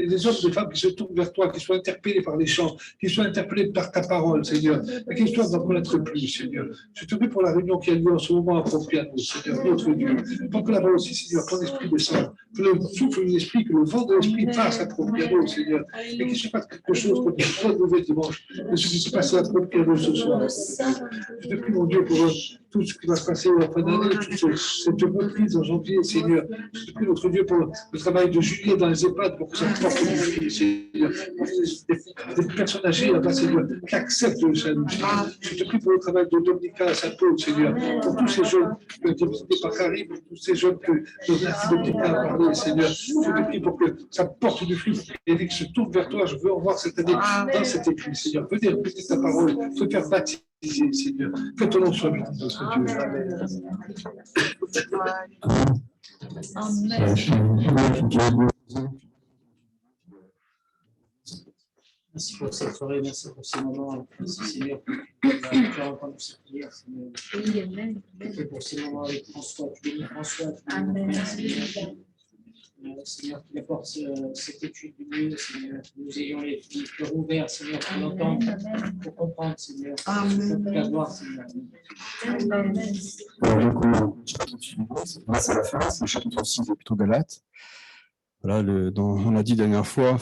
des hommes, des femmes qui se tournent vers toi, qui soient interpellés par les chants, qui soient interpellés par ta parole, Seigneur, et qui soient d'en connaître plus, Seigneur. Je te prie pour la réunion qui a lieu en ce moment approprié à nous, Seigneur, notre Dieu. Pour que là-bas aussi, Seigneur, ton esprit descende, que le souffle de l'esprit, que le vent de l'esprit passe approprié à nous, Seigneur, et qu'il se passe quelque chose comme le mauvais dimanche, de ce qui se passe approprié à nous ce soir. Je te prie, mon Dieu, pour tout ce qui va se passer en fin d'année, toute cette reprise en janvier, Seigneur. Je te prie, notre Dieu, pour le travail de Juliet dans les EHPAD, pour que ça porte du fruit, Seigneur. Des personnes âgées là-bas, Seigneur, qui acceptent le salut, Seigneur. Je te prie pour le travail de Dominica à Saint-Paul, Seigneur, pour tous ces jeunes qui ont été visités par Karim, pour tous ces jeunes que Dominica a parlé, Seigneur. Je te prie pour que ça porte du fruit, et que je tourne vers toi. Je veux en voir cette année dans cette église, Seigneur. Venez répéter ta parole, te faire baptiser, Seigneur. Que ton nom soit béni, notre Dieu. Amen. Merci pour cette soirée, merci pour ces moments. Merci Seigneur, tu as entendu cette prière, Seigneur. Et pour ces moments avec François, tu bénis François, tu bénis Seigneur. Seigneur, qu'il apporte cette étude du mieux, Seigneur, que nous ayons les cœurs ouverts, Seigneur, pour l'entendre, pour comprendre, Seigneur, pour la gloire, Seigneur. C'est la fin, c'est le chapitre 6 de l'Épître aux Galates. Voilà, on a dit la dernière fois,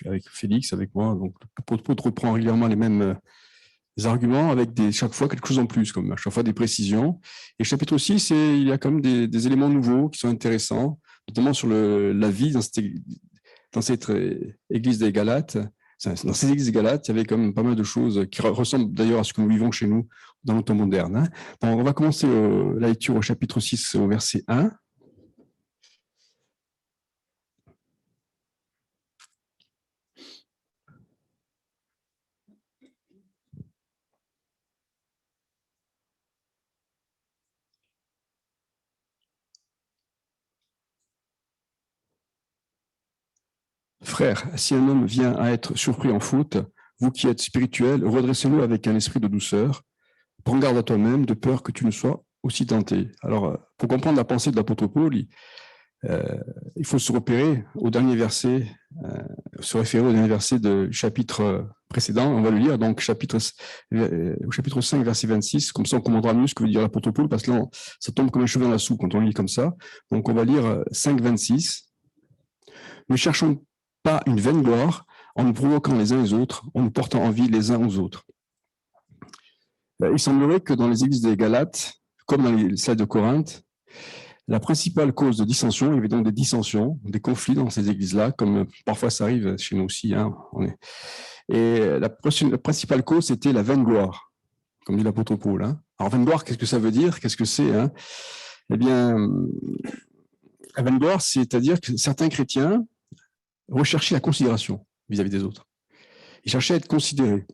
avec Félix, avec moi, donc l'apôtre reprend régulièrement les mêmes arguments avec chaque fois quelque chose en plus, comme à chaque fois des précisions. Et chapitre 6, il y a quand même des éléments nouveaux qui sont intéressants, notamment sur la vie dans cette église des Galates. Dans ces églises des Galates, il y avait quand même pas mal de choses qui ressemblent d'ailleurs à ce que nous vivons chez nous dans le temps moderne. Hein. Donc, on va commencer la lecture au chapitre 6, au verset 1. Frères, si un homme vient à être surpris en faute, vous qui êtes spirituels, redressez-le avec un esprit de douceur. Prends garde à toi-même, de peur que tu ne sois aussi tenté. Alors, pour comprendre la pensée de l'apôtre Paul, il faut se repérer au dernier verset, se référer au dernier verset du chapitre précédent. On va le lire, donc au chapitre 5, verset 26. Comme ça, on comprendra mieux ce que veut dire l'apôtre Paul, parce que là, ça tombe comme un cheveu dans la soupe quand on lit comme ça. Donc, on va lire 5, 26. Ne cherchons pas une vaine gloire en nous provoquant les uns les autres, en nous portant envie les uns aux autres. Il semblerait que dans les églises des Galates, comme dans les salles de Corinthe, la principale cause de dissension, il y avait donc des dissensions, des conflits dans ces églises-là, comme parfois ça arrive chez nous aussi. Hein, et la principale cause, c'était la vaine gloire, comme dit l'apôtre Paul. Hein. Alors, vaine gloire, qu'est-ce que ça veut dire? Qu'est-ce que c'est hein? Eh bien, la vaine gloire, c'est-à-dire que certains chrétiens recherchaient la considération vis-à-vis des autres. Ils cherchaient à être considérés,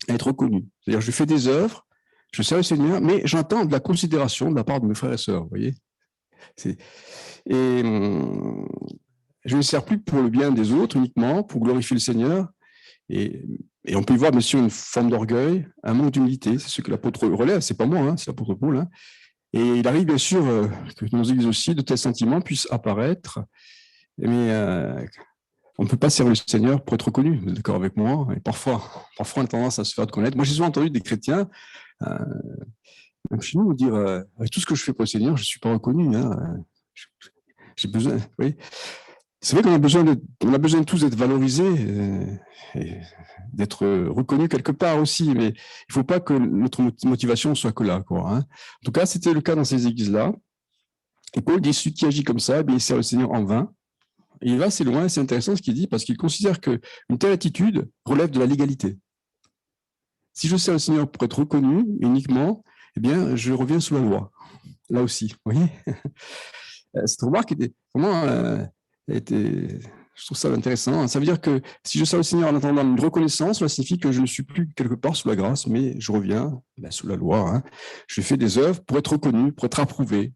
à être reconnus. C'est-à-dire, je fais des œuvres, je sers le Seigneur, mais j'entends de la considération de la part de mes frères et sœurs, vous voyez. Et je ne sers plus pour le bien des autres uniquement, pour glorifier le Seigneur. Et on peut y voir, bien sûr, une forme d'orgueil, un manque d'humilité. C'est ce que l'apôtre relève, c'est pas moi, hein, c'est l'apôtre Paul. Hein. Et il arrive, bien sûr, que dans nos églises aussi, de tels sentiments puissent apparaître. Mais on ne peut pas servir le Seigneur pour être reconnu, vous êtes d'accord avec moi? Et parfois, on a tendance à se faire connaître. Moi, j'ai souvent entendu des chrétiens, même chez nous, dire avec tout ce que je fais pour le Seigneur, je ne suis pas reconnu. Hein. J'ai besoin. Oui. C'est vrai qu'on a besoin tous d'être valorisés, et d'être reconnus quelque part aussi, mais il ne faut pas que notre motivation soit que là. Quoi, hein. En tout cas, c'était le cas dans ces églises-là. Et Paul dit celui qui agit comme ça, il sert le Seigneur en vain. Et il va assez loin, c'est intéressant ce qu'il dit, parce qu'il considère qu'une telle attitude relève de la légalité. Si je sers le Seigneur pour être reconnu uniquement, eh bien, je reviens sous la loi. Là aussi, vous voyez. Cette remarque était vraiment... je trouve ça intéressant. Ça veut dire que si je sers le Seigneur en attendant une reconnaissance, cela signifie que je ne suis plus quelque part sous la grâce, mais je reviens sous la loi. Hein. Je fais des œuvres pour être reconnu, pour être approuvé.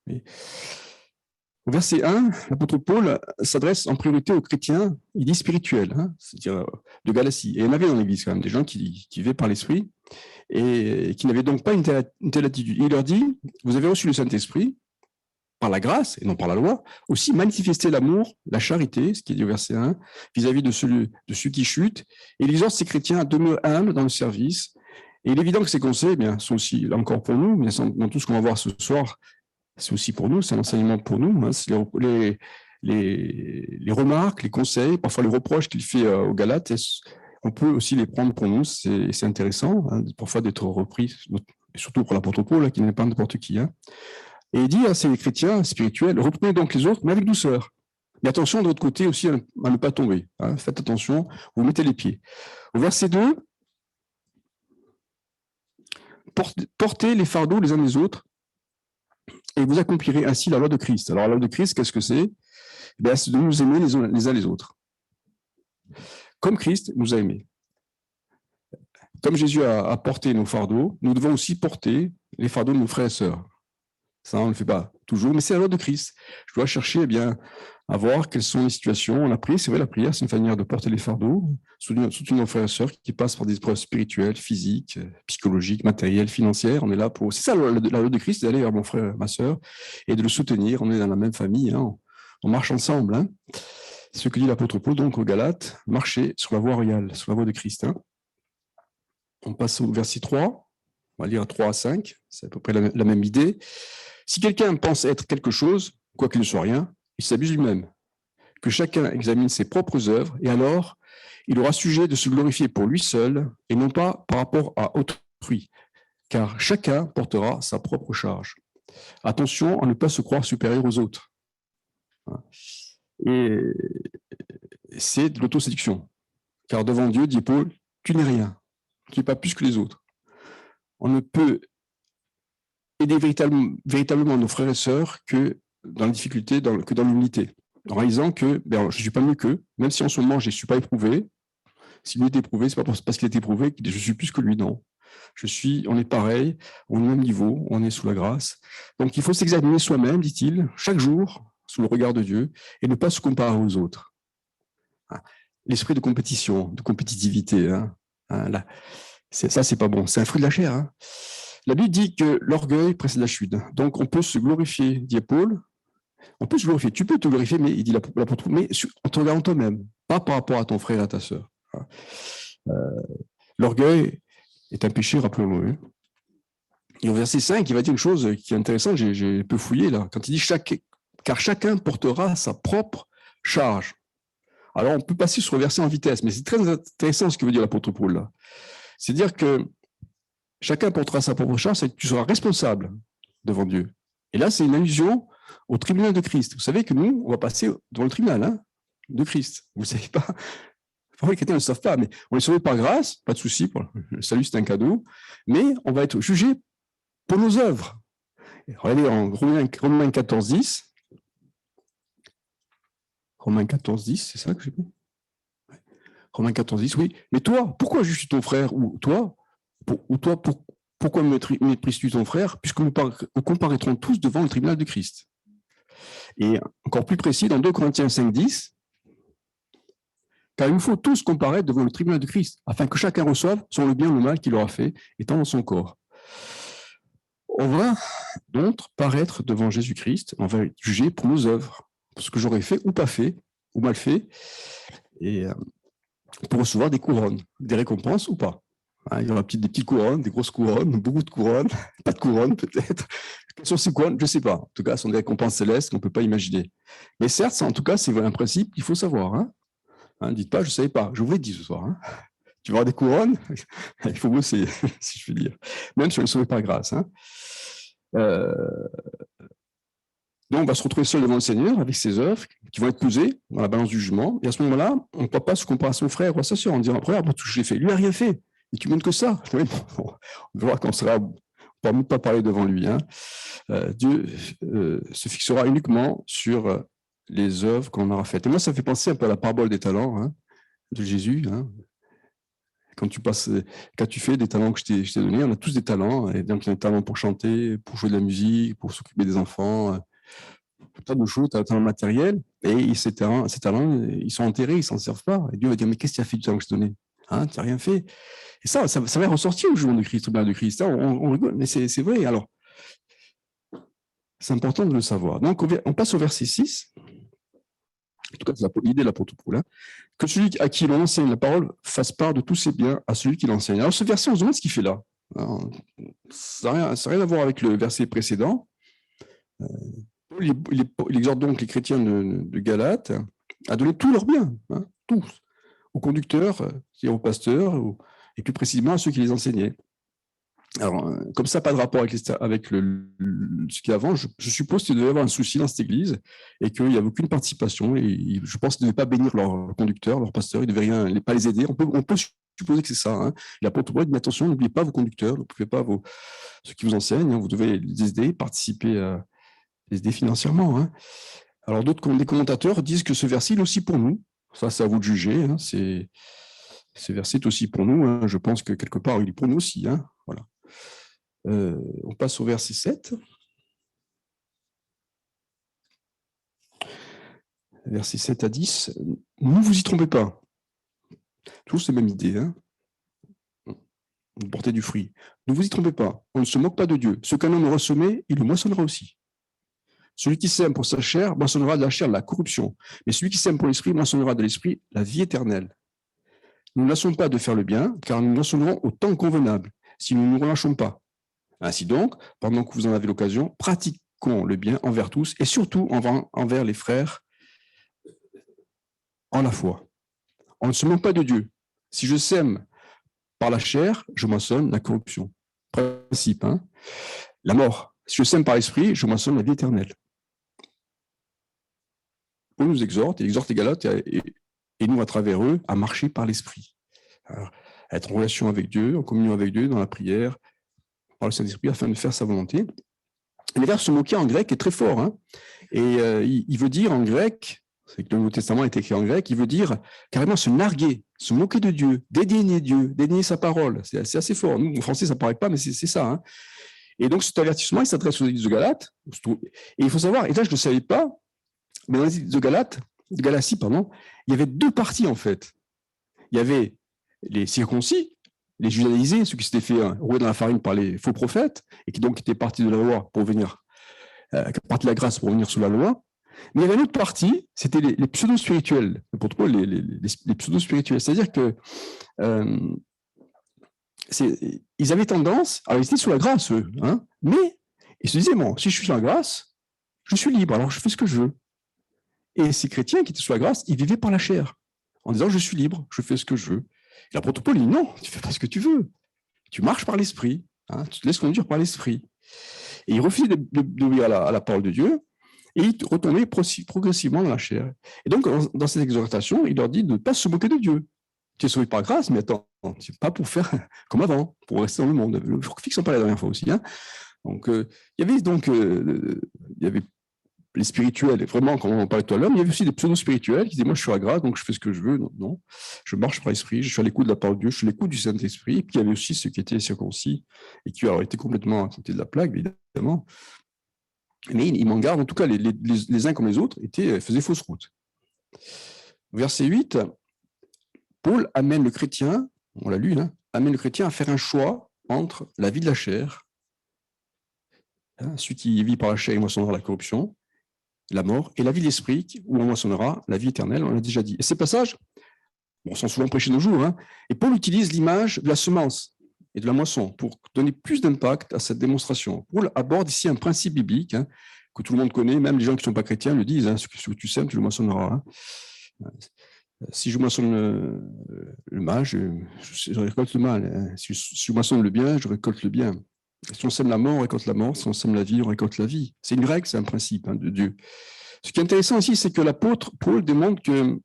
Et au verset 1, l'apôtre Paul s'adresse en priorité aux chrétiens, il dit spirituels, hein, c'est-à-dire de Galatie. Et il y en avait dans l'Église quand même, des gens qui vivaient par l'Esprit et qui n'avaient donc pas une telle attitude. Il leur dit, vous avez reçu le Saint-Esprit, par la grâce, et non par la loi, aussi manifester l'amour, la charité, ce qui est dit au verset 1, vis-à-vis de ceux qui chutent, et il exhorte ces chrétiens à demeurer humbles dans le service. Et il est évident que ces conseils sont aussi, là encore pour nous, mais dans tout ce qu'on va voir ce soir, c'est aussi pour nous, c'est un enseignement pour nous. Hein, c'est les remarques, les conseils, parfois les reproches qu'il fait aux Galates, on peut aussi les prendre pour nous, c'est intéressant, hein, parfois d'être repris, surtout pour l'apôtre Paul, là, qui n'est pas n'importe qui. Hein. Et il dit à ces chrétiens spirituels, reprenez donc les autres, mais avec douceur. Mais attention de votre côté aussi à ne pas tomber. Hein, faites attention, vous mettez les pieds. Au verset 2, portez les fardeaux les uns des autres, et vous accomplirez ainsi la loi de Christ. Alors, la loi de Christ, qu'est-ce que c'est? C'est de nous aimer les uns les autres. Comme Christ nous a aimés. Comme Jésus a porté nos fardeaux, nous devons aussi porter les fardeaux de nos frères et sœurs. Ça, on ne le fait pas toujours, mais c'est la loi de Christ. Je dois chercher à voir quelles sont les situations. La prière, c'est vrai, la prière, c'est une manière de porter les fardeaux, soutenir nos frères et sœurs qui passent par des épreuves spirituelles, physiques, psychologiques, matérielles, financières. On est là pour. C'est ça la loi de Christ, d'aller vers mon frère, ma sœur, et de le soutenir. On est dans la même famille, hein, on marche ensemble. Hein. C'est ce que dit l'apôtre Paul, donc aux Galates, marcher sur la voie royale, sur la voie de Christ. Hein. On passe au verset 3, on va lire 3 à 5, c'est à peu près la même idée. Si quelqu'un pense être quelque chose, quoi qu'il ne soit rien, il s'abuse lui-même. Que chacun examine ses propres œuvres, et alors il aura sujet de se glorifier pour lui seul, et non pas par rapport à autrui, car chacun portera sa propre charge. Attention à ne pas se croire supérieur aux autres. Et c'est de l'autoséduction. Car devant Dieu, dit Paul, tu n'es rien, tu n'es pas plus que les autres. On ne peut aider véritablement nos frères et sœurs que dans la difficulté, que dans l'humilité, en réalisant que je ne suis pas mieux qu'eux, même si en ce moment je ne suis pas éprouvé. S'il est éprouvé, ce n'est pas parce qu'il est éprouvé que je suis plus que lui, non. On est pareil, on est au même niveau, on est sous la grâce. Donc il faut s'examiner soi-même, dit-il, chaque jour, sous le regard de Dieu, et ne pas se comparer aux autres. L'esprit de compétition, de compétitivité, là, ça c'est pas bon, c'est un fruit de la chair. Hein. La Bible dit que l'orgueil précède la chute. Donc, on peut se glorifier, dit Paul. On peut se glorifier. Tu peux te glorifier, mais il dit l'apôtre, mais en te regardant toi-même, pas par rapport à ton frère et à ta sœur. L'orgueil est un péché, rappelons-le. Et au verset 5, il va dire une chose qui est intéressante, j'ai un peu fouillé là, quand il dit car chacun portera sa propre charge. Alors, on peut passer sur le verset en vitesse, mais c'est très intéressant ce que veut dire l'apôtre Paul là. C'est-à-dire que chacun portera sa propre charge, c'est que tu seras responsable devant Dieu. Et là, c'est une allusion au tribunal de Christ. Vous savez que nous, on va passer devant le tribunal de Christ. Vous ne savez pas. Parfois, les chrétiens ne le savent pas, mais on est sauvé par grâce, pas de souci. Le salut, c'est un cadeau. Mais on va être jugé pour nos œuvres. Regardez en Romains 14, 10. Romains 14, 10, c'est ça que j'ai dit? Romains 14, 10, oui. Mais toi, pourquoi juges-tu ton frère ou toi? Pourquoi méprises-tu ton frère, puisque nous comparaîtrons tous devant le tribunal de Christ. Et encore plus précis, dans 2 Corinthiens 5, 10, car il nous faut tous comparaître devant le tribunal de Christ, afin que chacun reçoive son le bien ou le mal qu'il aura fait, étant dans son corps. On va donc paraître devant Jésus-Christ, on va être jugé pour nos œuvres, pour ce que j'aurais fait ou pas fait, ou mal fait, et pour recevoir des couronnes, des récompenses ou pas. Il y aura des petites couronnes, des grosses couronnes, beaucoup de couronnes, pas de couronnes peut-être. Quelles sont ces couronnes? Je ne sais pas. En tout cas, ce sont des récompenses célestes qu'on ne peut pas imaginer. Mais certes, en tout cas, c'est un principe qu'il faut savoir. Dites pas, je ne savais pas. Je vous l'ai dit ce soir. Tu vas avoir des couronnes, il faut bosser, si je puis dire. Même si on ne le sauve par grâce. Donc, on va se retrouver seul devant le Seigneur avec ses œuvres qui vont être pesées dans la balance du jugement. Et à ce moment-là, on ne peut pas se comparer à son frère ou à sa sœur en disant, regarde, tout ce que j'ai fait. Lui n'a rien fait. Et tu montres que ça. On verra qu'on ne pourra même pas parler devant lui. Dieu se fixera uniquement sur les œuvres qu'on aura faites. Et moi, ça me fait penser un peu à la parabole des talents de Jésus. Quand tu fais des talents que je t'ai donnés, on a tous des talents. Et donc, il y a un talent pour chanter, pour jouer de la musique, pour s'occuper des enfants, tas de choses, tu as un talent matériel. Et ces talents, ils sont enterrés, ils ne s'en servent pas. Et Dieu va dire, mais qu'est-ce que tu as fait du talent que je t'ai donné? Tu n'as rien fait. Et ça va ressortir au jour de Christ, au tribunal de Christ. On rigole, mais c'est vrai. Alors, C'est important de le savoir. Donc, on passe au verset 6. En tout cas, c'est l'idée de l'apôtre Paul. Que celui à qui l'on enseigne la parole fasse part de tous ses biens à celui qui l'enseigne. Alors, ce verset, on se demande ce qu'il fait là. Alors, ça n'a rien à voir avec le verset précédent. Il exhorte donc les chrétiens de Galate à donner tous leurs biens, tous, aux conducteurs, aux pasteurs, et plus précisément à ceux qui les enseignaient. Alors, comme ça, pas de rapport avec ce qu'il y a avant, je suppose qu'il devait y avoir un souci dans cette église et qu'il n'y avait aucune participation. Et je pense qu'ils ne devaient pas bénir leurs conducteurs, leurs pasteurs, ils ne devaient pas les aider. On peut supposer que c'est ça. L'apôtre Paul dit, mais attention, n'oubliez pas vos conducteurs, n'oubliez pas ceux qui vous enseignent, vous devez les aider, participer à les aider financièrement. Alors, des commentateurs disent que ce verset est aussi pour nous. Ça, c'est à vous de juger. Ce verset est aussi pour nous. Je pense que quelque part, il est pour nous aussi. Voilà. On passe au verset 7. Versets 7 à 10. Ne vous y trompez pas. Toujours ces mêmes idées. Vous portez du fruit. Ne vous y trompez pas. On ne se moque pas de Dieu. Ce qu'un homme aura semé, il le moissonnera aussi. Celui qui sème pour sa chair moissonnera de la chair la corruption. Mais celui qui sème pour l'esprit moissonnera de l'esprit la vie éternelle. Nous ne lassons pas de faire le bien, car nous moissonnerons au temps convenable, si nous ne nous relâchons pas. Ainsi donc, pendant que vous en avez l'occasion, pratiquons le bien envers tous et surtout envers les frères en la foi. On ne se moque pas de Dieu. Si je sème par la chair, je moissonne la corruption. Principe, la mort. Si je sème par l'esprit, je moissonne la vie éternelle. Paul nous exhorte, il exhorte les Galates et nous à travers eux à marcher par l'esprit. À être en relation avec Dieu, en communion avec Dieu, dans la prière, par le Saint-Esprit, afin de faire sa volonté. Et le verbe se moquer en grec est très fort. Et il veut dire en grec, c'est que le Nouveau Testament est écrit en grec, il veut dire carrément se narguer, se moquer de Dieu, dédaigner sa parole. C'est assez fort. Nous, en français, ça ne paraît pas, mais c'est ça. Et donc, cet avertissement, il s'adresse aux églises de Galate. Et il faut savoir, et là, je ne le savais pas, mais dans les églises de Galatie, il y avait deux parties, en fait. Il y avait les circoncis, les judaïsés, ceux qui s'étaient fait rouer dans la farine par les faux prophètes, et qui donc étaient partis de la loi pour venir, partis de la grâce pour venir sous la loi. Mais il y avait une autre partie, c'était les pseudo-spirituels, pour Paul, les pseudo-spirituels. C'est-à-dire que ils avaient tendance, alors ils étaient sous la grâce, eux, mais ils se disaient, bon, si je suis sous la grâce, je suis libre, alors je fais ce que je veux. Et ces chrétiens qui étaient sous la grâce, ils vivaient par la chair, en disant, je suis libre, je fais ce que je veux. Et l'apôtre Paul dit, non, tu ne fais pas ce que tu veux. Tu marches par l'esprit, tu te laisses conduire par l'esprit. Et il refusait d'obéir à la parole de Dieu, et il retombait progressivement dans la chair. Et donc, dans cette exhortation, il leur dit de ne pas se moquer de Dieu. Tu es sauvé par grâce, mais attends, ce n'est pas pour faire comme avant, pour rester dans le monde. Le fixe en parlait la dernière fois aussi. Donc, il y avait les spirituels, et vraiment, comme on parlait tout à l'heure, mais il y avait aussi des pseudo-spirituels qui disaient, moi, je suis à grâce, donc je fais ce que je veux. Non, je marche par l'esprit, je suis à l'écoute de la parole de Dieu, je suis à l'écoute du Saint-Esprit. Et puis, il y avait aussi ceux qui étaient circoncis et qui étaient complètement à côté de la plaque, évidemment. Mais il m'en garde, en tout cas, les uns comme les autres faisaient fausse route. Verset 8, Paul amène le chrétien, on l'a lu, amène le chrétien à faire un choix entre la vie de la chair, celui qui vit par la chair, il moissonnera la corruption, la mort, et la vie de l'esprit, où on moissonnera la vie éternelle, on l'a déjà dit. Et ces passages, sont souvent prêchés nos jours, et Paul utilise l'image de la semence et de la moisson pour donner plus d'impact à cette démonstration. Paul aborde ici un principe biblique que tout le monde connaît, même les gens qui ne sont pas chrétiens le disent, ce que tu sèmes, tu le moissonneras. Si je moissonne le mal, je récolte le mal. Si je moissonne le bien, je récolte le bien. Si on sème la mort, on récolte la mort. Si on sème la vie, on récolte la vie. C'est une règle, c'est un principe de Dieu. Ce qui est intéressant aussi, c'est que l'apôtre Paul démontre que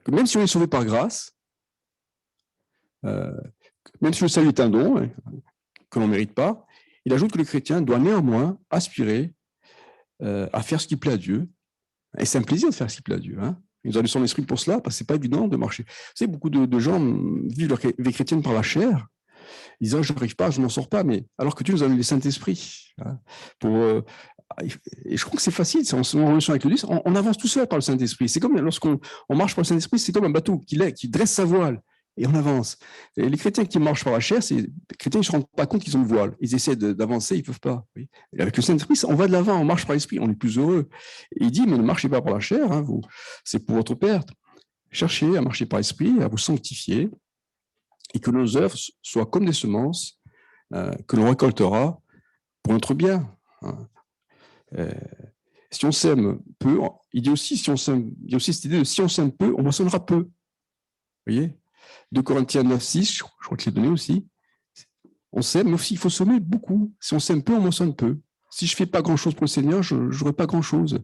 même si on est sauvé par grâce, même si le salut est un don que l'on ne mérite pas, il ajoute que le chrétien doit néanmoins aspirer à faire ce qui plaît à Dieu. Et c'est un plaisir de faire ce qui plaît à Dieu. Il nous a donné son esprit pour cela, parce que ce n'est pas évident de marcher. Vous savez, beaucoup de gens vivent leur vie chrétienne par la chair. Ils disent, je n'arrive pas, je n'en sors pas, mais alors que Dieu nous a donné le Saint-Esprit. Et je crois que c'est facile, c'est en relation avec le Dieu, on avance tout seul par le Saint-Esprit. C'est comme lorsqu'on marche par le Saint-Esprit, c'est comme un bateau qui dresse sa voile. et on avance. Et les chrétiens qui marchent par la chair, les chrétiens ne se rendent pas compte qu'ils ont le voile. Ils essaient d'avancer, ils ne peuvent pas. Oui. Et avec le Saint-Esprit, on va de l'avant, on marche par l'Esprit, on est plus heureux. Et il dit, mais ne marchez pas par la chair, hein, c'est pour votre perte. Cherchez à marcher par l'Esprit, à vous sanctifier, et que nos œuvres soient comme des semences que l'on récoltera pour notre bien. Si on sème peu, il dit aussi, il y a aussi cette idée de si on sème peu, on moissonnera peu. Vous voyez, 2 Corinthiens 9, 6, je crois que je l'ai donné aussi. On sème, mais aussi il faut semer beaucoup. Si on sème peu, on moissonne peu. Si je ne fais pas grand-chose pour le Seigneur, je n'aurai pas grand-chose.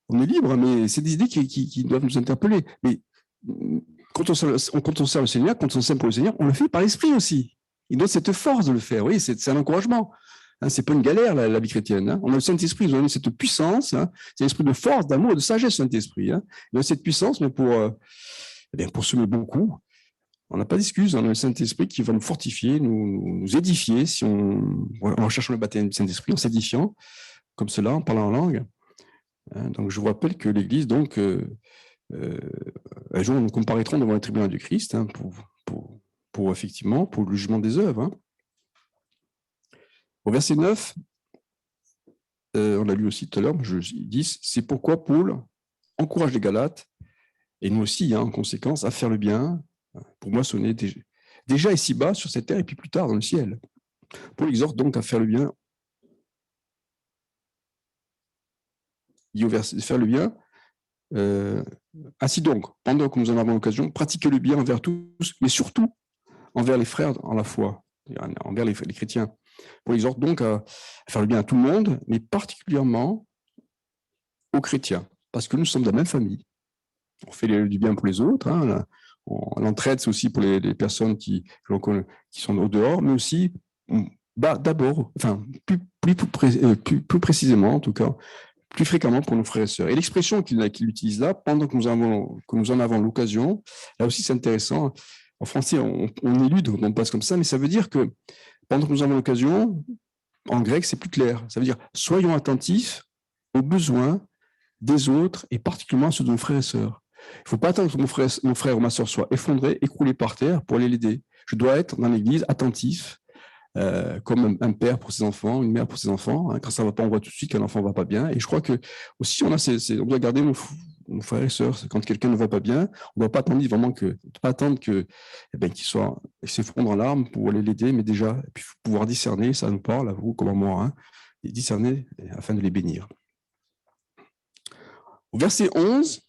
On est libre, mais c'est des idées qui doivent nous interpeller. Mais quand on sert le Seigneur, quand on sème pour le Seigneur, on le fait par l'Esprit aussi. Il donne cette force de le faire. Oui, c'est un encouragement. Hein, c'est pas une galère, la vie chrétienne. Hein. On a le Saint-Esprit, il nous a donné cette puissance. Hein. C'est l'esprit de force, d'amour, de sagesse, le Saint-Esprit. Hein. Il a cette puissance, mais pour semer beaucoup, on n'a pas d'excuse. On a le Saint-Esprit qui va nous fortifier, nous édifier, en recherchant le baptême du Saint-Esprit, en s'édifiant, comme cela, en parlant en langue. Hein. Donc, je vous rappelle que l'Église, donc, un jour, nous comparaîtrons devant le tribunal du Christ, hein, effectivement, pour le jugement des œuvres. Hein. Au verset 9, on l'a lu aussi tout à l'heure, ils disent, c'est pourquoi Paul encourage les Galates, et nous aussi, hein, en conséquence, à faire le bien, pour moissonner déjà ici-bas sur cette terre, et puis plus tard dans le ciel. Paul exhorte donc à faire le bien. Il dit au verset, faire le bien. Ainsi donc, pendant que nous en avons l'occasion, pratiquez le bien envers tous, mais surtout envers les frères en la foi, envers les chrétiens. Paul exhorte donc à faire le bien à tout le monde, mais particulièrement aux chrétiens, parce que nous sommes de la même famille. On fait du bien pour les autres, hein, l'entraide, c'est aussi pour les personnes qui sont au dehors, mais aussi, d'abord, enfin, plus précisément, en tout cas, plus fréquemment pour nos frères et sœurs. Et l'expression qu'il utilise là, pendant que nous en avons l'occasion, là aussi c'est intéressant. En français, on élude, on passe comme ça, mais ça veut dire que pendant que nous avons l'occasion, en grec, c'est plus clair. Ça veut dire soyons attentifs aux besoins des autres et particulièrement ceux de nos frères et sœurs. Il ne faut pas attendre que mon frère ou ma sœur soit effondré, écroulé par terre pour aller l'aider. Je dois être dans l'église attentif, comme un père pour ses enfants, une mère pour ses enfants. Hein. Quand ça ne va pas, on voit tout de suite qu'un enfant ne va pas bien. Et je crois que aussi, on doit garder nos frères et sœurs. Quand quelqu'un ne va pas bien, on ne doit pas attendre vraiment qu'il s'effondre en larmes pour aller l'aider, mais déjà puis pouvoir discerner, ça nous parle à vous comme à moi, hein, et discerner afin de les bénir. Au verset 11,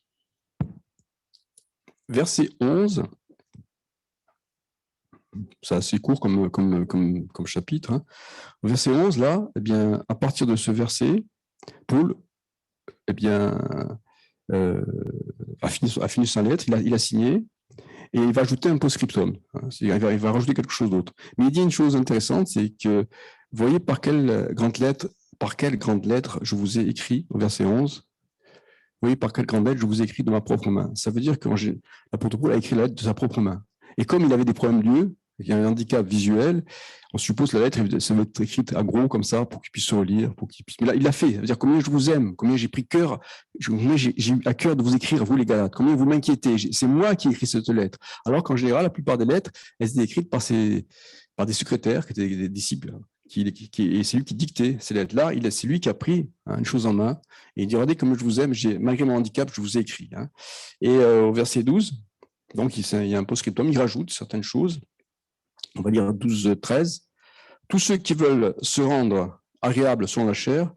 c'est assez court comme chapitre. Hein. Au verset 11, là, eh bien, à partir de ce verset, Paul a fini sa lettre, il a signé, et il va ajouter un post-scriptum. Hein, il va rajouter quelque chose d'autre. Mais il dit une chose intéressante, c'est que, vous voyez par quelle grande lettre je vous ai écrit, au verset 11, vous voyez par quelle grande lettre je vous ai écrit de ma propre main. Ça veut dire que l'apôtre Paul a écrit la lettre de sa propre main. Et comme il avait des problèmes d'yeux, il y a un handicap visuel, on suppose que la lettre ça va être écrite à gros comme ça pour qu'il puisse se relire, Mais là, il l'a fait. Ça veut dire combien je vous aime, combien j'ai pris cœur, combien j'ai eu à cœur de vous écrire, vous les Galates, combien vous m'inquiétez. C'est moi qui ai écrit cette lettre. Alors qu'en général, la plupart des lettres, elles étaient écrites par des secrétaires qui étaient des disciples. Et c'est lui qui dictait ces lettres-là. C'est lui qui a pris une chose en main. Et il dit, regardez comme je vous aime, malgré mon handicap, je vous ai écrit. Hein. Et au verset 12, donc il y a un post-scriptum, il rajoute certaines choses. On va lire 12, 13. Tous ceux qui veulent se rendre agréables selon la chair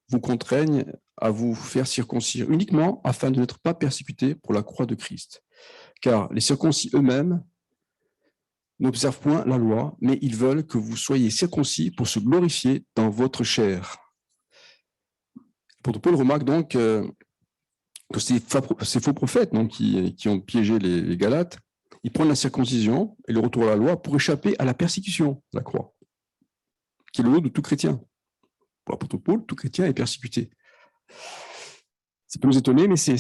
vous contraignent à vous faire circoncire uniquement afin de n'être pas persécutés pour la croix de Christ. Car les circoncis eux-mêmes n'observent point la loi, mais ils veulent que vous soyez circoncis pour se glorifier dans votre chair. Paul remarque donc que ces faux prophètes donc, qui ont piégé les Galates, ils prennent la circoncision et le retour à la loi pour échapper à la persécution de la croix, qui est le lot de tout chrétien. Pour l'apôtre Paul, tout chrétien est persécuté. Ça peut nous étonner, mais c'est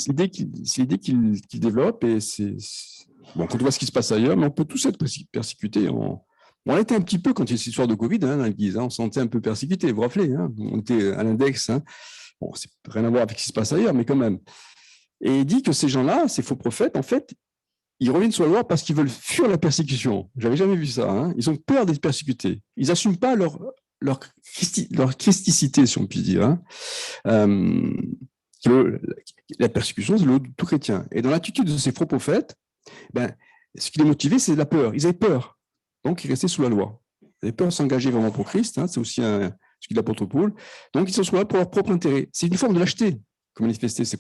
l'idée qu'il développe. Et bon, quand on voit ce qui se passe ailleurs, mais on peut tous être persécutés. On l'a été un petit peu quand il y a cette histoire de Covid dans l'Église. On se sentait un peu persécuté, vous vous rappelez. On était à l'index. Bon, c'est rien à voir avec ce qui se passe ailleurs, mais quand même. Et il dit que ces gens-là, ces faux prophètes, en fait, ils reviennent sur la loi parce qu'ils veulent fuir la persécution. Je n'avais jamais vu ça. Hein. Ils ont peur d'être persécutés. Ils n'assument pas leur christicité, si on peut dire. Hein. La persécution, c'est le tout chrétien. Et dans l'attitude de ces faux prophètes, ben, ce qui les motivait, c'est la peur. Ils avaient peur. Donc, ils restaient sous la loi. Ils avaient peur de s'engager vraiment pour Christ. Hein. C'est aussi ce qu'il dit l'apôtre Paul. Donc, ils sont sous la loi pour leur propre intérêt. C'est une forme de lâcheté que manifestaient ces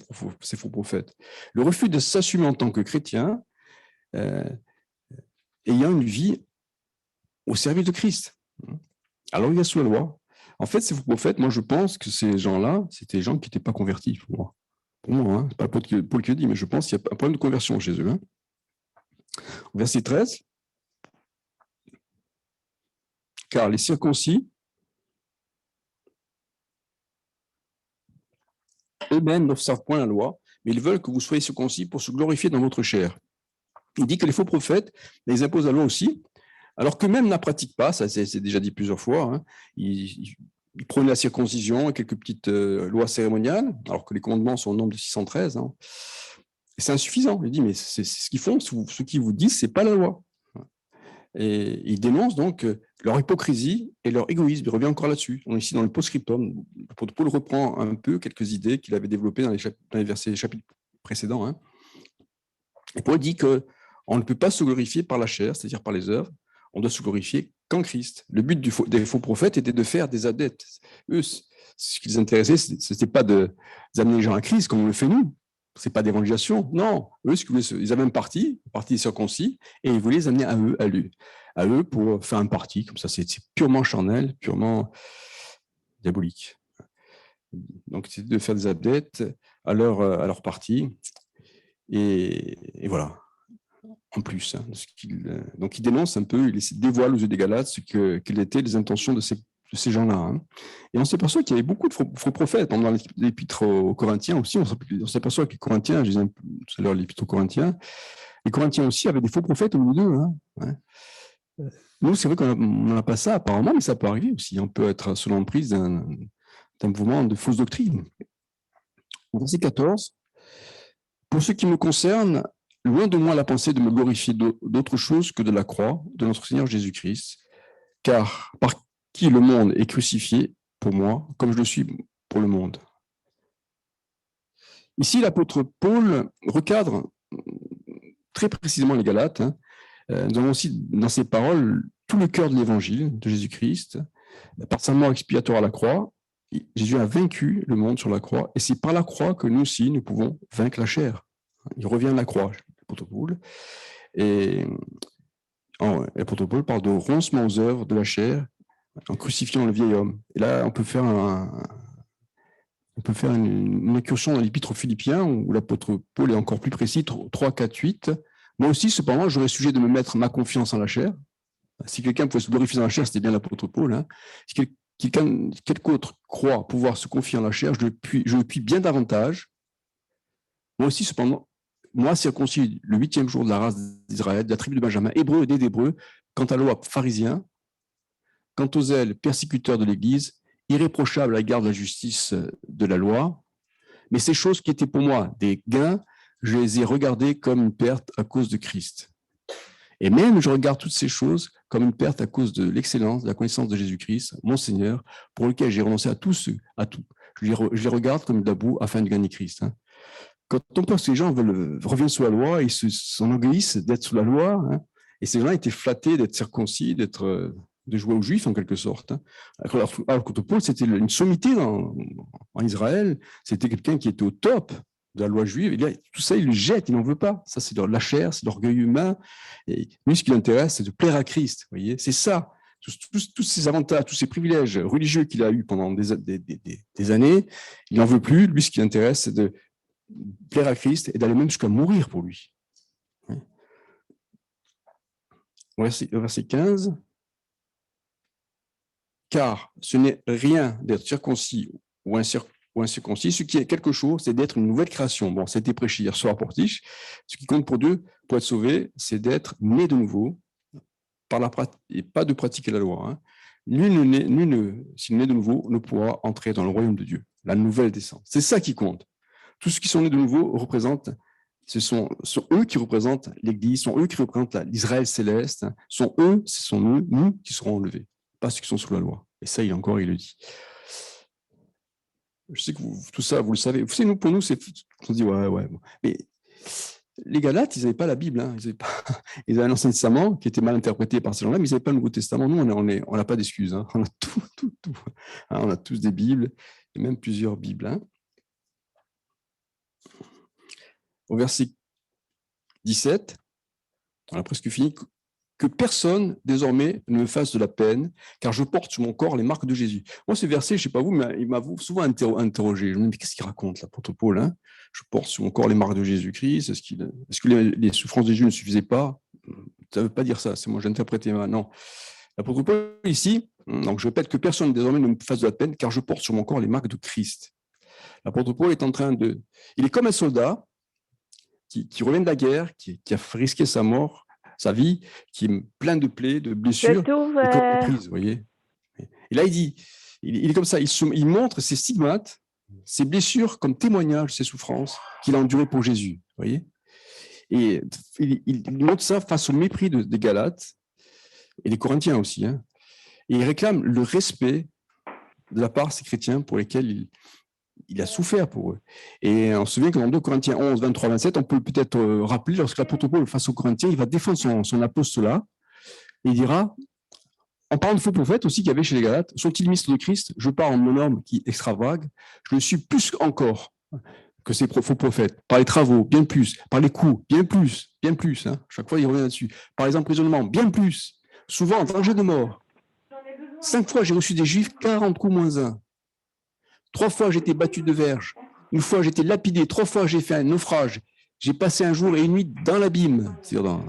faux prophètes. Le refus de s'assumer en tant que chrétien, ayant une vie au service de Christ. Alors, il y a sous la loi. En fait, ces faux prophètes, moi, je pense que ces gens-là, c'était des gens qui n'étaient pas convertis, pour moi. Pour moi, hein. C'est pas Paul qui le dit, mais je pense qu'il y a un problème de conversion chez eux. Hein. Verset 13. Car les circoncis, eux-mêmes n'observent point la loi, mais ils veulent que vous soyez circoncis pour se glorifier dans votre chair. Il dit que les faux prophètes, ils imposent la loi aussi, alors qu'eux-mêmes ne la pratiquent pas, ça c'est déjà dit plusieurs fois. Hein. Ils prônent la circoncision et quelques petites lois cérémoniales, alors que les commandements sont au nombre de 613. Hein. Et c'est insuffisant. Il dit, mais c'est ce qu'ils font, ce qu'ils vous disent, ce n'est pas la loi. Et il dénonce donc leur hypocrisie et leur égoïsme. Il revient encore là-dessus. On est ici dans le post-scriptum. Paul reprend un peu quelques idées qu'il avait développées dans les versets chapitres précédents. Hein. Et Paul dit qu'on ne peut pas se glorifier par la chair, c'est-à-dire par les œuvres. On doit se glorifier qu'en Christ. Le but des faux prophètes était de faire des adeptes. Eux, ce qui les intéressait, ce n'était pas d'amener les gens à Christ comme on le fait nous. Ce n'est pas d'évangélisation. Non, eux, ils avaient un parti circoncis, et ils voulaient les amener à eux pour faire un parti. Comme ça, c'est purement charnel, purement diabolique. Donc, c'est de faire des adeptes à leur parti. Et voilà. En plus, hein, donc il dénonce un peu, il dévoile aux yeux des Galates quelles étaient les intentions de ces gens-là. Hein. Et on s'aperçoit qu'il y avait beaucoup de faux prophètes. Dans l'épître aux Corinthiens aussi, on s'aperçoit que les Corinthiens, je disais tout à l'heure l'épître aux Corinthiens, les Corinthiens aussi avaient des faux prophètes au milieu d'eux. Hein. Nous, c'est vrai qu'on n'a pas ça apparemment, mais ça peut arriver aussi. On peut être sous l'emprise d'un mouvement de fausse doctrine. Au verset 14, pour ce qui me concerne, loin de moi la pensée de me glorifier d'autre chose que de la croix de notre Seigneur Jésus-Christ, car par qui le monde est crucifié pour moi, comme je le suis pour le monde. Ici, l'apôtre Paul recadre très précisément les Galates. Hein. Nous avons aussi dans ses paroles tout le cœur de l'évangile de Jésus-Christ. Par sa mort expiatoire à la croix, Jésus a vaincu le monde sur la croix, et c'est par la croix que nous aussi, nous pouvons vaincre la chair. Il revient à la croix, l'apôtre Paul. Et l'apôtre Paul parle de roncement aux œuvres de la chair en crucifiant le vieil homme. Et là, on peut faire une incursion dans l'épître aux Philippiens où l'apôtre Paul est encore plus précis, 3, 4, 8. Moi aussi, cependant, j'aurais sujet de me mettre ma confiance en la chair. Si quelqu'un pouvait se glorifier dans la chair, c'était bien l'apôtre Paul. Hein. Si quelqu'un autre croit pouvoir se confier en la chair, je le puis bien davantage. Moi aussi, cependant, moi, circoncis le 8e jour de la race d'Israël, de la tribu de Benjamin, hébreu et des Hébreux, quant à la loi pharisien, quant aux zèles persécuteurs de l'Église, irréprochable à l'égard de la justice de la loi, mais ces choses qui étaient pour moi des gains, je les ai regardées comme une perte à cause de Christ. Et même je regarde toutes ces choses comme une perte à cause de l'excellence, de la connaissance de Jésus-Christ, mon Seigneur, pour lequel j'ai renoncé à tout. Je les regarde comme de la boue afin de gagner Christ. Hein. Quand on pense que les gens reviennent sous la loi, ils s'enorgueillissent d'être sous la loi, hein, et ces gens étaient flattés d'être circoncis, de jouer aux Juifs en quelque sorte. Hein. Alors que Paul, c'était une sommité en Israël, c'était quelqu'un qui était au top de la loi juive, et là, tout ça, il le jette, il n'en veut pas. Ça, c'est de la chair, c'est de l'orgueil humain. Et lui, ce qui l'intéresse, c'est de plaire à Christ. Vous voyez, c'est ça. Tous ces avantages, tous ces privilèges religieux qu'il a eus pendant des années, il n'en veut plus. Lui, ce qui l'intéresse, c'est de plaire à Christ et d'aller même jusqu'à mourir pour lui. Verset 15. Car ce n'est rien d'être circoncis ou incirconcis, ce qui est quelque chose, c'est d'être une nouvelle création. Bon, ça a été prêché hier soir pour Tiche. Ce qui compte pour Dieu, pour être sauvé, c'est d'être né de nouveau, par la pratique, et pas de pratiquer la loi. Hein. S'il naît de nouveau, ne pourra entrer dans le royaume de Dieu, la nouvelle descente. C'est ça qui compte. Tous ceux qui sont nés de nouveau représentent sont eux qui représentent l'Église, sont eux qui représentent l'Israël céleste, ce sont nous qui serons enlevés, pas ceux qui sont sous la loi. Et ça, il le dit. Je sais que tout ça, vous le savez. Vous savez, pour nous, on se dit, ouais. Mais les Galates, ils n'avaient pas la Bible. Hein. Ils avaient l'Ancien Testament qui était mal interprété par ces gens-là, mais ils n'avaient pas le Nouveau Testament. Nous, on n'a pas d'excuses. Hein. On a tout. Hein, on a tous des Bibles, et même plusieurs Bibles. Hein. Au verset 17, on a presque fini, que personne désormais ne me fasse de la peine, car je porte sur mon corps les marques de Jésus. Moi, ce verset, je ne sais pas vous, mais il m'a souvent interrogé. Je me dis, qu'est-ce qu'il raconte, l'apôtre Paul, hein? Je porte sur mon corps les marques de Jésus-Christ. Est-ce que les souffrances de Jésus ne suffisaient pas? Ça ne veut pas dire ça, c'est moi, j'ai interprété maintenant. L'apôtre Paul, ici, donc je répète que personne désormais ne me fasse de la peine, car je porte sur mon corps les marques de Christ. L'apôtre Paul est en train de... Il est comme un soldat qui revient de la guerre, qui a risqué sa vie, qui est plein de plaies, de blessures, et comme prise, vous voyez. Et là, il dit, il est comme ça, il montre ses stigmates, ses blessures comme témoignage de ses souffrances qu'il a endurées pour Jésus, vous voyez. Et il montre ça face au mépris des Galates, et des Corinthiens aussi. Hein. Et il réclame le respect de la part de ces chrétiens pour lesquels il a souffert pour eux. Et on se souvient que dans 2 Corinthiens 11, 23, 27, on peut peut-être rappeler, lorsque l'apôtre Paul, face aux Corinthiens, il va défendre son apostolat, et il dira, en parlant de faux prophètes aussi qu'il y avait chez les Galates, sont-ils ministres de Christ? Je parle en mon homme qui extravague, je le suis plus encore que ces faux prophètes, par les travaux, bien plus, par les coups, bien plus, hein. Chaque fois il revient là-dessus, par les emprisonnements, bien plus, souvent en danger de mort. 5 fois j'ai reçu des Juifs, 40 coups moins 1. 3 fois j'ai été battu de verge, 1 fois j'ai été lapidé, 3 fois j'ai fait un naufrage, j'ai passé un jour et une nuit dans l'abîme, c'est-à-dire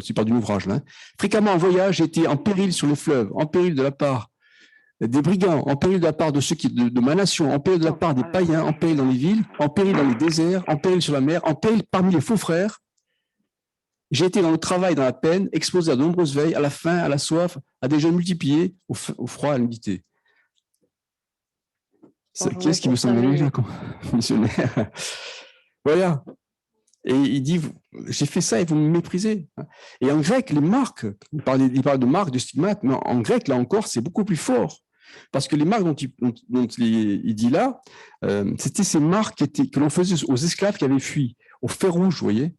tu parles du naufrage là. Fréquemment en voyage, j'ai été en péril sur les fleuves, en péril de la part des brigands, en péril de la part de ceux de ma nation, en péril de la part des païens, en péril dans les villes, en péril dans les déserts, en péril sur la mer, en péril parmi les faux frères. J'ai été dans le travail, dans la peine, exposé à de nombreuses veilles, à la faim, à la soif, à des jeûnes multipliés, au froid, à l'humidité. Qu'est-ce qui me semble là, missionnaire? Voilà. Et il dit, j'ai fait ça et vous me méprisez. Et en grec, les marques, il parle de marques, de stigmates, mais en grec, là encore, c'est beaucoup plus fort. Parce que les marques dont il dit là, c'était ces marques que l'on faisait aux esclaves qui avaient fui, au fer rouge, vous voyez.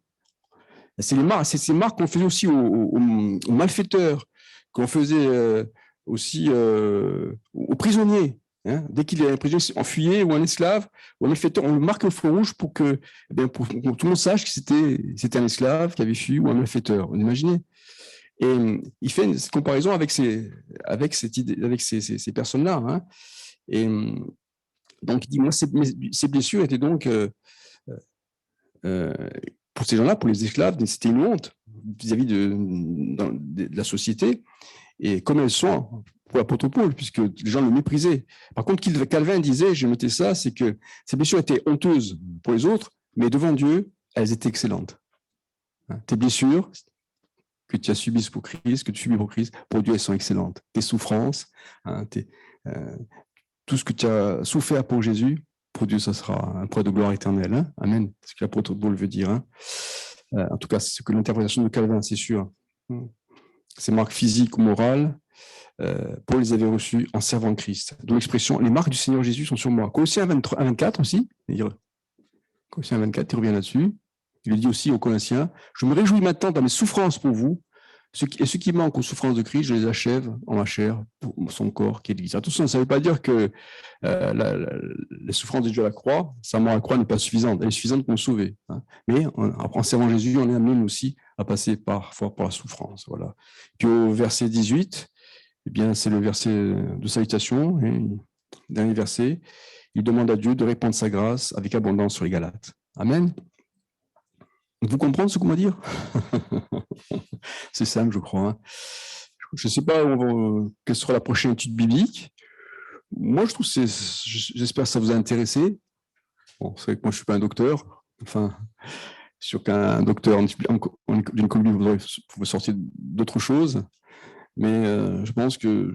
C'est ces marques qu'on faisait aussi aux malfaiteurs, qu'on faisait aussi aux prisonniers. Hein, dès qu'il est un prisonnier enfuyé ou un esclave ou un malfaiteur, on le marque au feu rouge pour que tout le monde sache que c'était un esclave qui avait fui ou un malfaiteur. Vous imaginez? Et il fait une comparaison avec ces personnes-là. Hein. Et donc, il dit, moi, ces blessures étaient donc, pour ces gens-là, pour les esclaves, c'était une honte vis-à-vis de la société, et comme elles sont pour l'apôtre Paul, puisque les gens le méprisaient. Par contre, Calvin disait, j'ai noté ça, c'est que ces blessures étaient honteuses pour les autres, mais devant Dieu, elles étaient excellentes. Tes blessures que tu as subies pour Christ, que tu subis pour Christ, pour Dieu, elles sont excellentes. Tes souffrances, tout ce que tu as souffert pour Jésus, pour Dieu, ça sera un preuve de gloire éternelle. Hein. Amen. C'est ce que l'apôtre Paul veut dire. Hein. En tout cas, c'est ce que l'interprétation de Calvin, c'est sûr. Ces marques physiques ou morales, Paul les avait reçues en servant Christ. D'où l'expression, les marques du Seigneur Jésus sont sur moi. Colossiens 24 aussi, Colossiens 24, il revient là-dessus. Il le dit aussi aux Colossiens, je me réjouis maintenant dans mes souffrances pour vous, et ce qui manque aux souffrances de Christ, je les achève en ma chair pour son corps qui est l'Église. Attention, ça ne veut pas dire que les souffrances de Dieu à la croix, sa mort à la croix n'est pas suffisante. Elle est suffisante pour nous sauver. Hein. Mais en servant Jésus, on est amené nous aussi à passer parfois par la souffrance. Voilà. Puis au verset 18, eh bien, c'est le verset de salutation, et dernier verset, il demande à Dieu de répandre sa grâce avec abondance sur les Galates. Amen. Vous comprenez ce qu'on va dire? C'est simple, je crois. Hein. Je ne sais pas quelle sera la prochaine étude biblique. Moi, je trouve j'espère que ça vous a intéressé. Bon, c'est vrai que moi, je ne suis pas un docteur. Enfin, sûr qu'un docteur d'une école vous sortir d'autres choses. mais je pense que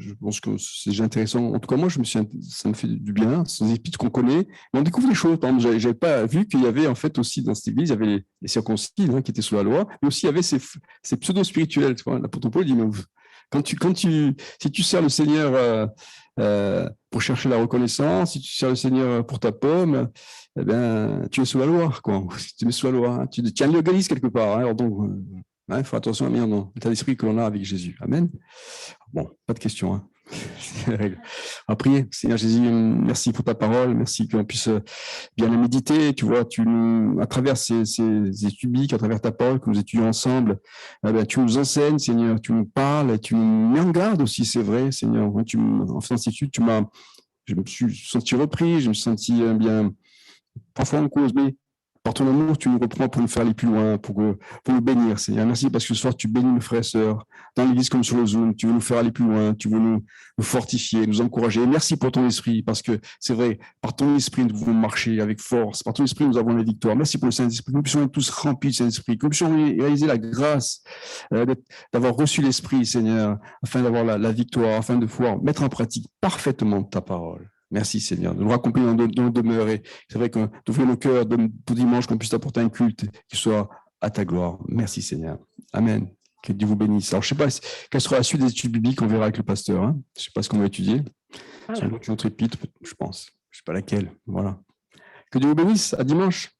c'est déjà intéressant. En tout cas, moi, ça me fait du bien. C'est des épîtres qu'on connaît, mais on découvre des choses. Par exemple, j'avais pas vu qu'il y avait en fait aussi dans cette église, il y avait les circoncis qui étaient sous la loi, mais aussi il y avait ces pseudo-spirituels. L'apôtre Paul dit, mais si tu sers le Seigneur pour chercher la reconnaissance, si tu sers le Seigneur pour ta pomme, eh ben, tu es sous la loi, quoi. Tu es sous la loi. Hein. Tu es un légaliste quelque part. Hein. Alors donc, il faut attention à venir dans l'état d'esprit que l'on a avec Jésus. Amen. Bon, pas de questions. Hein. On va prier. Seigneur Jésus, merci pour ta parole. Merci qu'on puisse bien la méditer. Tu vois, à travers ces études bibliques, à travers ta parole que nous étudions ensemble, tu nous enseignes, Seigneur. Tu nous parles et tu nous mets en garde aussi, c'est vrai, Seigneur. En faisant cette étude, je me suis senti repris, je me suis senti bien parfois en cause, mais par ton amour, tu nous reprends pour nous faire aller plus loin, pour nous bénir, Seigneur. Merci parce que ce soir, tu bénis nos frères et sœurs, dans l'église comme sur le Zoom. Tu veux nous faire aller plus loin, tu veux nous fortifier, nous encourager. Merci pour ton esprit, parce que c'est vrai, par ton esprit, nous pouvons marcher avec force. Par ton esprit, nous avons la victoire. Merci pour le Saint-Esprit. Que nous puissions être tous remplis du Saint-Esprit, que nous puissions réaliser la grâce d'avoir reçu l'Esprit, Seigneur, afin d'avoir la victoire, afin de pouvoir mettre en pratique parfaitement ta parole. Merci Seigneur de nous raccomplir dans nos demeures. Et c'est vrai que d'ouvrir nos cœurs pour dimanche, qu'on puisse apporter un culte qui soit à ta gloire. Merci Seigneur. Amen. Que Dieu vous bénisse. Alors, je ne sais pas quelle sera la suite des études bibliques, on verra avec le pasteur. Hein. Je ne sais pas ce qu'on va étudier. C'est une autre épître, je pense. Je ne sais pas laquelle. Voilà. Que Dieu vous bénisse. À dimanche.